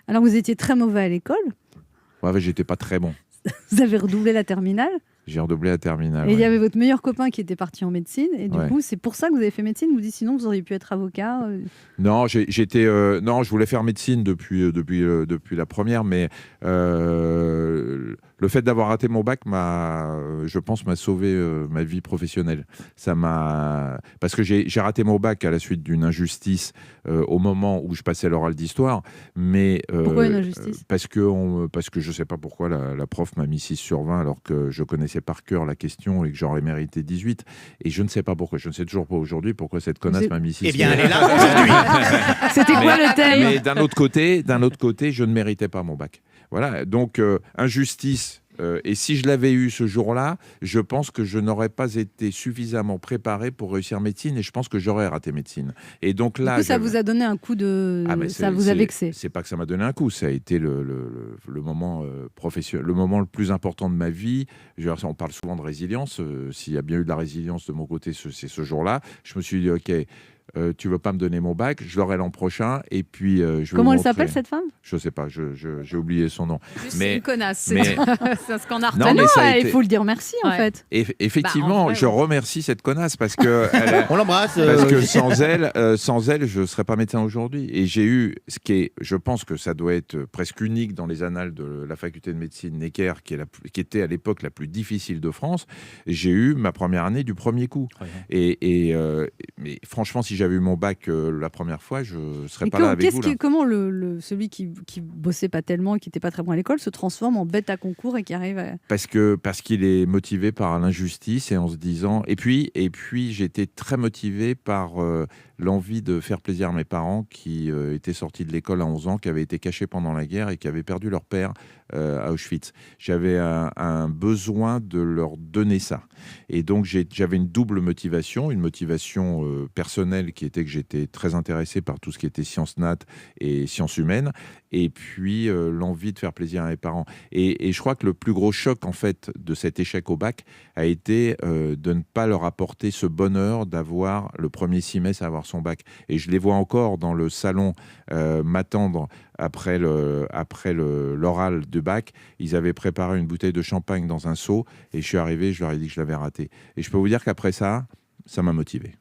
Alors, vous étiez très mauvais à l'école. Ouais, j'étais pas très bon. Vous avez redoublé la terminale. J'ai redoublé la terminale. Et il y Ouais. avait votre meilleur copain qui était parti en médecine. Et du Ouais. coup, c'est pour ça que vous avez fait médecine. Vous dites sinon, vous auriez pu être avocat. Non, non, je voulais faire médecine depuis la première, mais le fait d'avoir raté mon bac je pense, m'a sauvé ma vie professionnelle. Parce que j'ai raté mon bac à la suite d'une injustice au moment où je passais l'oral d'histoire. Mais pourquoi une injustice? parce que je sais pas pourquoi la prof m'a mis 6 sur 20 alors que je connaissais par cœur la question et que j'aurais mérité 18. Et je ne sais pas pourquoi. Je ne sais toujours pas aujourd'hui pourquoi cette connasse m'a mis 6 sur 20. Eh bien, elle est là aujourd'hui. C'était quoi le thème? Mais d'un autre côté, je ne méritais pas mon bac. Voilà, donc injustice. Et si je l'avais eu ce jour-là, je pense que je n'aurais pas été suffisamment préparé pour réussir médecine et je pense que j'aurais raté médecine. Et donc là, du coup, ça vous a donné un coup de... ça vous a vexé. C'est pas que ça m'a donné un coup, ça a été le moment professionnel, le moment le plus important de ma vie. On parle souvent de résilience. S'il y a bien eu de la résilience de mon côté, c'est ce jour-là. Je me suis dit, OK, tu veux pas me donner mon bac, je l'aurai l'an prochain. Et puis, je vais Comment elle vous montrer. s'appelle cette femme? Je sais pas, j'ai oublié son nom. C'est une connasse. mais- C'est ce qu'on a Non, retenu. mais ça a il été- faut le dire merci en Ouais. fait. Effectivement, Bah, en vrai, je ouais. remercie cette connasse parce que On l'embrasse. parce que sans elle, je ne serais pas médecin aujourd'hui. Et j'ai eu ce qui est, je pense que ça doit être presque unique dans les annales de la faculté de médecine Necker, qui était à l'époque la plus difficile de France. J'ai eu ma première année du premier coup. Ouais. Mais franchement, si j'avais eu mon bac la première fois, je ne serais Et pas là avec vous. Là. comment celui qui bossait pas tellement et qui n'était pas très bon à l'école se transforme en bête à concours et qui arrive à... Parce qu'il est motivé par l'injustice et en se disant... Et puis j'étais très motivé par l'envie de faire plaisir à mes parents qui étaient sortis de l'école à 11 ans, qui avaient été cachés pendant la guerre et qui avaient perdu leur père à Auschwitz. J'avais un besoin de leur donner ça. Et donc j'avais une double motivation, une motivation personnelle qui était que j'étais très intéressé par tout ce qui était sciences nat et sciences humaines, et puis l'envie de faire plaisir à mes parents. Et je crois que le plus gros choc en fait de cet échec au bac a été de ne pas leur apporter ce bonheur d'avoir le premier semestre à avoir son bac. Et je les vois encore dans le salon m'attendre après l'oral de bac. Ils avaient préparé une bouteille de champagne dans un seau et je suis arrivé, je leur ai dit que je l'avais raté. Et je peux vous dire qu'après ça m'a motivé.